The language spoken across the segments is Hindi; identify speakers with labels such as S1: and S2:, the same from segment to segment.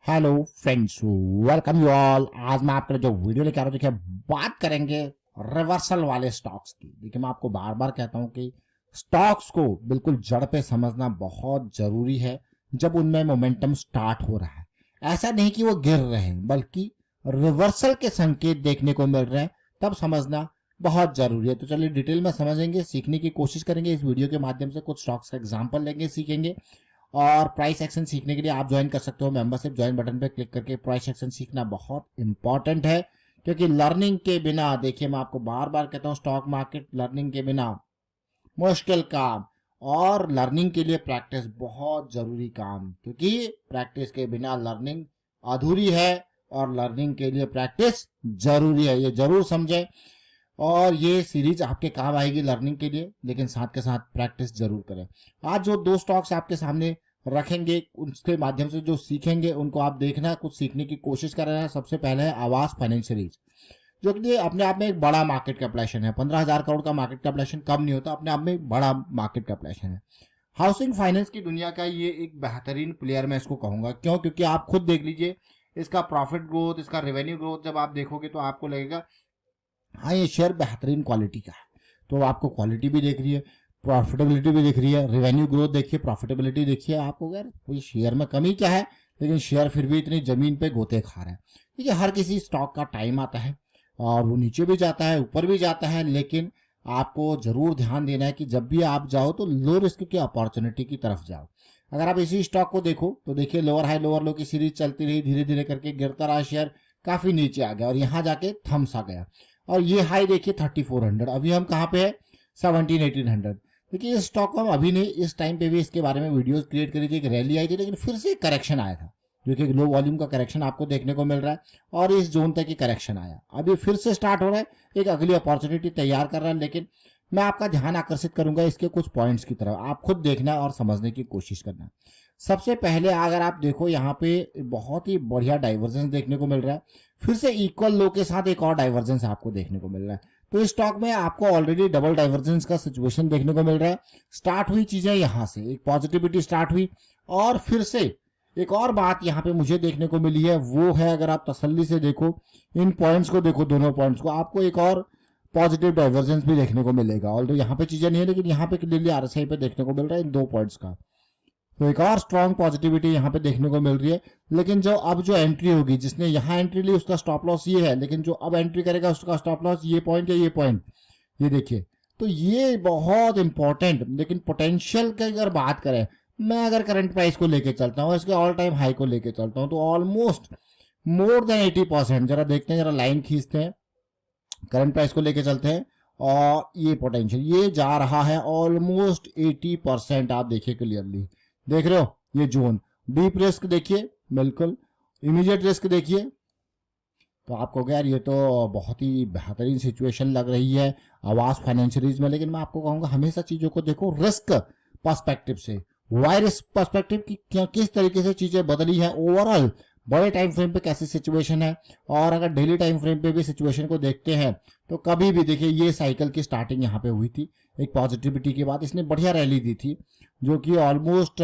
S1: Hello friends, welcome you all. आज मैं आपके लिए जो वीडियो लेके आ रहा हूँ, देखिए बात करेंगे रिवर्सल वाले स्टॉक्स की। देखिए मैं आपको बार बार कहता हूँ कि स्टॉक्स को बिल्कुल जड़ पे समझना बहुत जरूरी है जब उनमें मोमेंटम स्टार्ट हो रहा है। ऐसा नहीं कि वो गिर रहे हैं, बल्कि रिवर्सल के संकेत देखने को मिल रहे हैं, तब समझना बहुत जरूरी है। तो चलिए डिटेल में समझेंगे, सीखने की कोशिश करेंगे इस वीडियो के माध्यम से। कुछ स्टॉक्स का एग्जाम्पल लेंगे, सीखेंगे। और प्राइस एक्शन सीखने के लिए आप ज्वाइन कर सकते हो मेंबरशिप ज्वाइन बटन पे क्लिक करके। प्राइस एक्शन सीखना बहुत इंपॉर्टेंट है, क्योंकि लर्निंग के बिना, देखिए मैं आपको बार बार कहता हूँ, स्टॉक मार्केट लर्निंग के बिना मुश्किल काम। और लर्निंग के लिए प्रैक्टिस बहुत जरूरी काम, क्योंकि प्रैक्टिस के बिना लर्निंग अधूरी है और लर्निंग के लिए प्रैक्टिस जरूरी है, ये जरूर समझें। और ये सीरीज आपके काम आएगी लर्निंग के लिए, लेकिन साथ के साथ प्रैक्टिस जरूर करें। आज जो दो स्टॉक्स आपके सामने रखेंगे, उसके माध्यम से जो सीखेंगे उनको आप देखना, कुछ सीखने की कोशिश कर रहे हैं। सबसे पहले है आवास फाइनेंशियरीज, जो कि अपने आप में एक बड़ा मार्केट कैपिटलाइजेशन है। 15,000 करोड़ का मार्केट कैपिटलाइजेशन कम नहीं होता, अपने आप में एक बड़ा मार्केट कैपिटलाइजेशन है। हाउसिंग फाइनेंस की दुनिया का ये एक बेहतरीन प्लेयर मैं इसको कहूंगा। क्यों? क्योंकि आप खुद देख लीजिए इसका प्रॉफिट ग्रोथ, इसका रेवेन्यू ग्रोथ जब आप देखोगे तो आपको लगेगा हाँ ये शेयर बेहतरीन क्वालिटी का है। तो आपको क्वालिटी भी देख रही है, प्रॉफिटेबिलिटी भी दिख रही है, रेवेन्यू ग्रोथ देखिए, प्रॉफिटेबिलिटी देखिए। आपको यार कोई शेयर में कमी क्या है, लेकिन शेयर फिर भी इतनी जमीन पे गोते खा रहे हैं। देखिए हर किसी स्टॉक का टाइम आता है और वो नीचे भी जाता है, ऊपर भी जाता है, लेकिन आपको जरूर ध्यान देना है कि जब भी आप जाओ तो लो रिस्क की अपॉर्चुनिटी की तरफ जाओ। अगर आप इसी स्टॉक को देखो तो देखिए लोअर हाई लोअर लो की सीरीज चलती रही, धीरे धीरे करके गिरता रहा शेयर, काफी नीचे आ गया और यहाँ जाके थम सा गया। और ये हाई देखिए 3400, अभी हम कहाँ पे है 17-1800। देखिए इस स्टॉक को हम अभी नहीं, इस टाइम पे भी इसके बारे में वीडियोस क्रिएट करी थी, एक रैली आई थी, लेकिन फिर से करेक्शन आया था, जो कि लो वॉल्यूम का करेक्शन आपको देखने को मिल रहा है। और इस जोन तक की करेक्शन आया, अभी फिर से स्टार्ट हो रहा है, एक अगली अपॉर्चुनिटी तैयार कर रहा है। लेकिन मैं आपका ध्यान आकर्षित करूंगा इसके कुछ पॉइंट्स की तरफ, आप खुद देखना और समझने की कोशिश करना। सबसे पहले अगर आप देखो, यहाँ पे बहुत ही बढ़िया डाइवर्जेंस देखने को मिल रहा है। फिर से इक्वल लो के साथ एक और डाइवर्जेंस आपको देखने को मिल रहा है। तो इस स्टॉक में आपको ऑलरेडी डबल डाइवर्जेंस का सिचुएशन देखने को मिल रहा है। स्टार्ट हुई चीजें यहां से, एक पॉजिटिविटी स्टार्ट हुई, और फिर से एक और बात यहाँ पे मुझे देखने को मिली है, वो है अगर आप तसल्ली से देखो, इन पॉइंट्स को देखो, दोनों पॉइंट्स को, आपको एक और पॉजिटिव डाइवर्जेंस भी देखने को मिलेगा। ऑल्दो यहाँ पे चीजें नहीं है, लेकिन यहाँ पे क्लियरली आरएसआई पे देखने को मिल रहा है इन दो पॉइंट्स का। तो एक और स्ट्रॉन्ग पॉजिटिविटी यहाँ पे देखने को मिल रही है। लेकिन जो अब जो एंट्री होगी, जिसने यहाँ एंट्री ली उसका स्टॉप लॉस ये है, लेकिन जो अब एंट्री करेगा उसका स्टॉप लॉस ये पॉइंट है, ये पॉइंट, ये देखिए। तो ये बहुत इंपॉर्टेंट। लेकिन पोटेंशियल की अगर बात करें, मैं अगर करंट प्राइस को लेके चलता हूँ, इसके ऑल टाइम हाई को लेके चलता हूँ, तो ऑलमोस्ट मोर देन 80%, जरा देखते हैं, जरा लाइन खींचते हैं, करंट प्राइस को लेके चलते हैं, और ये पोटेंशियल ये जा रहा है ऑलमोस्ट 80%। आप देखिए क्लियरली, देख रहे हो ये जोन। डीप रिस्क देखिए, बिल्कुल इमीडिएट रिस्क देखिए। तो आपको यार ये तो बहुत ही बेहतरीन सिचुएशन लग रही है आवास फाइनेंशियरीज में। लेकिन मैं आपको कहूंगा हमेशा चीजों को देखो रिस्क पर्सपेक्टिव से। वाई रिस्क पर्सपेक्टिव की क्या, किस तरीके से चीजें बदली है, ओवरऑल बड़े टाइम फ्रेम पे कैसी सिचुएशन है, और अगर डेली टाइम फ्रेम पे भी सिचुएशन को देखते हैं तो कभी भी देखिए ये साइकिल की स्टार्टिंग यहाँ पे हुई थी एक पॉजिटिविटी के बाद, इसने बढ़िया रैली दी थी, जो कि ऑलमोस्ट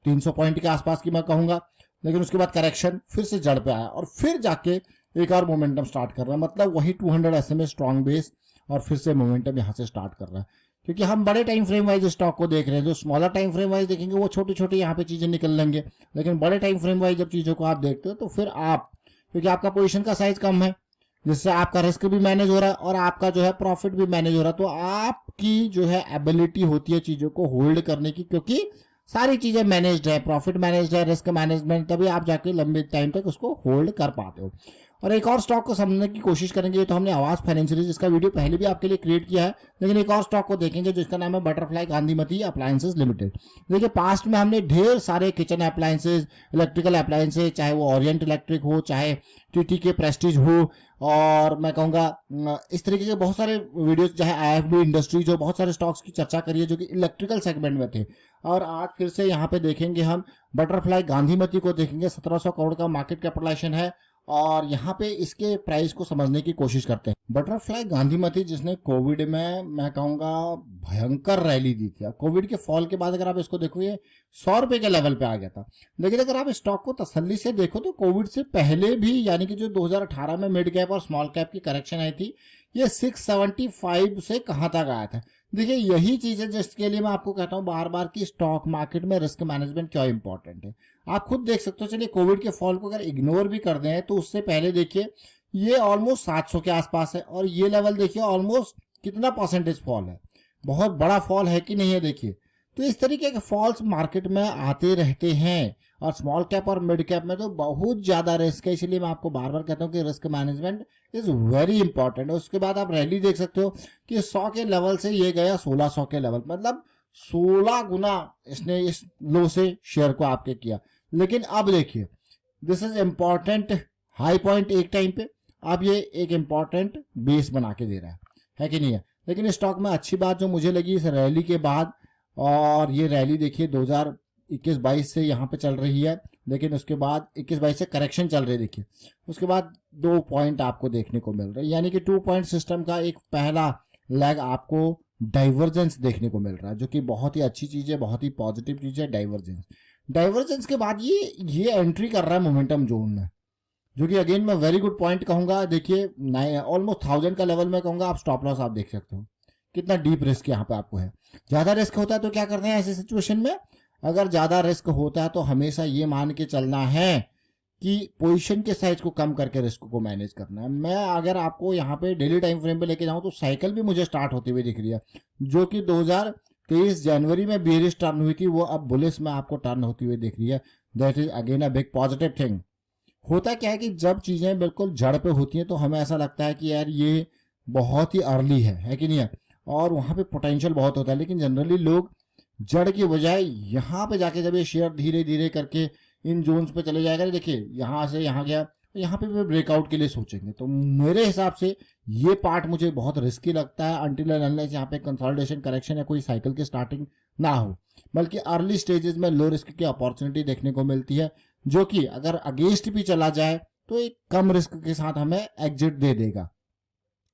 S1: 300 पॉइंट के आसपास की मैं कहूंगा। लेकिन उसके बाद करेक्शन फिर से जड़ पे आया और फिर जाके एक और मोमेंटम स्टार्ट कर रहा है, मतलब वही 200 SMA स्ट्रॉन्ग बेस, और फिर से मोमेंटम यहाँ से स्टार्ट कर रहा है। क्योंकि हम बड़े टाइम फ्रेम वाइज स्टॉक को देख रहे हैं, जो स्मॉलर टाइम फ्रेम वाइज देखेंगे वो छोटी छोटी यहाँ पे चीजें निकल लेंगे, लेकिन बड़े टाइम फ्रेम वाइज जब चीजों को आप देखते हो तो फिर आप, क्योंकि आपका पोजीशन का साइज कम है, जिससे आपका रिस्क भी मैनेज हो रहा है और आपका जो है प्रॉफिट भी मैनेज हो रहा है, तो आपकी जो है एबिलिटी होती है चीजों को होल्ड करने की, क्योंकि सारी चीजें मैनेज्ड है, प्रॉफिट मैनेज्ड है, रिस्क मैनेजमेंट, तभी आप जाके लंबे टाइम तक उसको होल्ड कर पाते हो। और एक और स्टॉक को समझने की कोशिश करेंगे, तो हमने आवास फाइनेंशियल जिसका वीडियो पहले भी आपके लिए क्रिएट किया है, लेकिन एक और स्टॉक को देखेंगे जिसका नाम है बटरफ्लाई गांधीमती अप्लायंसेज लिमिटेड। देखिए पास्ट में हमने ढेर सारे किचन अप्लायंसेज, इलेक्ट्रिकल अप्लायंसेज, चाहे वो ओरिएंट इलेक्ट्रिक हो, चाहे टीटी के प्रेस्टीज हो, और मैं कहूंगा इस तरीके के बहुत सारे वीडियोस, चाहे आईएफबी इंडस्ट्रीज हो, बहुत सारे स्टॉक्स की चर्चा करिए जो कि इलेक्ट्रिकल सेगमेंट में थे। और आज फिर से यहाँ पे देखेंगे हम बटरफ्लाई गांधीमती को देखेंगे, 1700 करोड़ का मार्केट कैपिटलाइजेशन है, और यहाँ पे इसके प्राइस को समझने की कोशिश करते हैं। बटरफ्लाई गांधीमती जिसने कोविड में मैं कहूँगा भयंकर रैली दी थी, कोविड के फॉल के बाद अगर आप इसको देखो ये 100 रुपए के लेवल पे आ गया था। लेकिन अगर आप स्टॉक को तसल्ली से देखो तो कोविड से पहले भी यानी कि जो 2018 में मिड कैप और स्मॉल कैप की करेक्शन आई थी, ये 675 से कहाँ तक आया था। देखिए यही चीज है जिसके लिए मैं आपको कहता हूँ बार बार कि स्टॉक मार्केट में रिस्क मैनेजमेंट क्यों इंपॉर्टेंट है। आप खुद देख सकते हो, चलिए कोविड के फॉल को अगर इग्नोर भी कर दें तो उससे पहले देखिए ये ऑलमोस्ट 700 के आसपास है, और ये लेवल देखिए ऑलमोस्ट कितना परसेंटेज फॉल है, बहुत बड़ा फॉल है कि नहीं है। देखिए तो इस तरीके के फॉल्स मार्केट में आते रहते हैं, और स्मॉल कैप और मिड कैप में तो बहुत ज्यादा रिस्क है। इसलिए मैं आपको बार बार कहता हूँ कि risk management is very important. उसके बाद आप रैली देख सकते हो कि 100 के लेवल से ये गया 1600 के लेवल, मतलब 16 गुना इसने इस लो से शेयर को आपके किया। लेकिन अब देखिए this is important high point एक टाइम पे, अब ये एक इंपॉर्टेंट बेस बना के दे रहा है कि नहीं है। लेकिन स्टॉक में अच्छी बात जो मुझे लगी इस रैली के बाद, और ये रैली देखिए 2021-22 से यहाँ पे चल रही है, लेकिन उसके बाद 21-22 से करेक्शन चल रही है। देखिए उसके बाद 2 पॉइंट आपको देखने को मिल रहे हैं, यानी कि 2 पॉइंट सिस्टम का एक पहला लेग आपको डाइवर्जेंस देखने को मिल रहा है, जो कि बहुत ही अच्छी चीज है, बहुत ही पॉजिटिव चीज है। डाइवर्जेंस के बाद ये एंट्री कर रहा है मोमेंटम जोन में, जो कि अगेन मैं वेरी गुड पॉइंट कहूंगा। देखिए ऑलमोस्ट 1000 का लेवल में कहूंगा, आप स्टॉप लॉस आप देख सकते हो कितना डीप रिस्क यहाँ पे आपको है। ज्यादा रिस्क होता है तो क्या करते हैं ऐसे सिचुएशन में, अगर ज्यादा रिस्क होता है तो हमेशा ये मान के चलना है कि पोजीशन के साइज को कम करके रिस्क को मैनेज करना है। मैं अगर आपको यहाँ पे डेली टाइम फ्रेम पे लेके जाऊं तो साइकिल भी मुझे स्टार्ट होती हुई दिख रही है, जो कि 2023 जनवरी में बेरिश टर्न हुई थी, वो अब बुलिश में आपको टर्न होती हुई दिख रही है। That is again a big positive thing. होता क्या है कि जब चीजें बिल्कुल जड़ पे होती हैं तो हमें ऐसा लगता है कि यार ये बहुत ही अर्ली है कि नहीं है, और वहां पे पोटेंशियल बहुत होता है। लेकिन जनरली लोग जड़ की बजाय यहाँ पे जाके जब ये शेयर धीरे धीरे करके इन जोन्स पे चले जाएगा, देखिए यहाँ से यहाँ गया तो यहाँ पे भी ब्रेकआउट के लिए सोचेंगे। तो मेरे हिसाब से ये पार्ट मुझे बहुत रिस्की लगता है, अनटिल एंड अनलेस यहाँ पे कंसोलिडेशन करेक्शन या कोई साइकिल की स्टार्टिंग ना हो, बल्कि अर्ली स्टेजेस में लो रिस्क की अपॉर्चुनिटी देखने को मिलती है, जो कि अगर अगेंस्ट भी चला जाए तो एक कम रिस्क के साथ हमें एग्जिट दे देगा।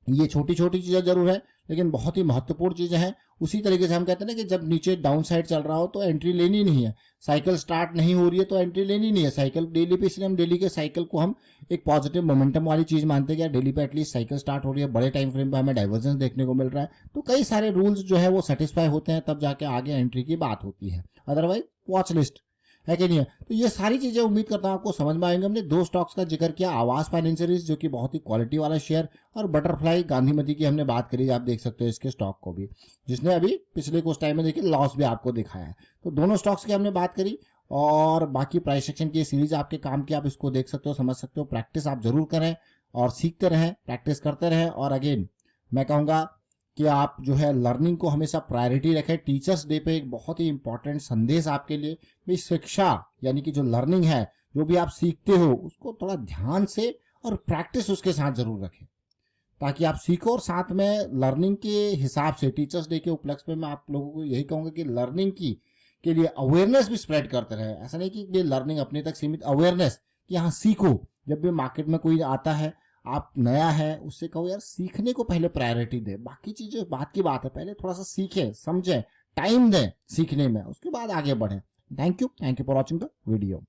S1: ये छोटी छोटी चीजें जरूर है लेकिन बहुत ही महत्वपूर्ण चीजें हैं। उसी तरीके से हम कहते हैं ना कि जब नीचे डाउन साइड चल रहा हो तो एंट्री लेनी नहीं है, साइकिल स्टार्ट नहीं हो रही है तो एंट्री लेनी नहीं है। साइकिल डेली पे, इसलिए हम डेली के साइकिल को हम एक पॉजिटिव मोमेंटम वाली चीज मानते हैं कि डेली पे एटलीस्ट साइकिल स्टार्ट हो रही है, बड़े टाइम फ्रेम पे हमें डाइवर्जेंस देखने को मिल रहा है, तो कई सारे रूल्स जो है वो सेटिस्फाई होते हैं, तब जाके आगे एंट्री की बात होती है। अदरवाइज वॉच लिस्ट है कि नहीं है। तो ये सारी चीजें उम्मीद करता हूं आपको समझ में आएंगे। हमने 2 स्टॉक्स का जिक्र किया, आवास फाइनेंशियरीज जो कि बहुत ही क्वालिटी वाला शेयर, और बटरफ्लाई गांधीमती की हमने बात करी। आप देख सकते हो इसके स्टॉक को भी, जिसने अभी पिछले कुछ टाइम में देखिए लॉस भी आपको दिखाया है। तो दोनों स्टॉक्स की हमने बात करी, और बाकी प्राइस सेक्शन की सीरीज आपके काम की, आप इसको देख सकते हो, समझ सकते हो। प्रैक्टिस आप जरूर करें और सीखते रहें, प्रैक्टिस करते रहें। और अगेन मैं कहूँगा कि आप जो है लर्निंग को हमेशा प्रायोरिटी रखें। टीचर्स डे पे एक बहुत ही इंपॉर्टेंट संदेश आपके लिए भी, शिक्षा यानी कि जो लर्निंग है, जो भी आप सीखते हो उसको थोड़ा ध्यान से और प्रैक्टिस उसके साथ जरूर रखें, ताकि आप सीखो। और साथ में लर्निंग के हिसाब से टीचर्स डे के उपलक्ष्य में मैं आप लोगों को यही कहूंगा कि लर्निंग की के लिए अवेयरनेस भी स्प्रेड करते रहे। ऐसा नहीं कि ये लर्निंग अपने तक सीमित, अवेयरनेस कि हाँ सीखो। जब भी मार्केट में कोई आता है, आप नया है, उससे कहो यार सीखने को पहले प्रायोरिटी दे, बाकी चीजें बात की बात है, पहले थोड़ा सा सीखें, समझें, टाइम दें सीखने में, उसके बाद आगे बढ़ें। Thank you for watching the video.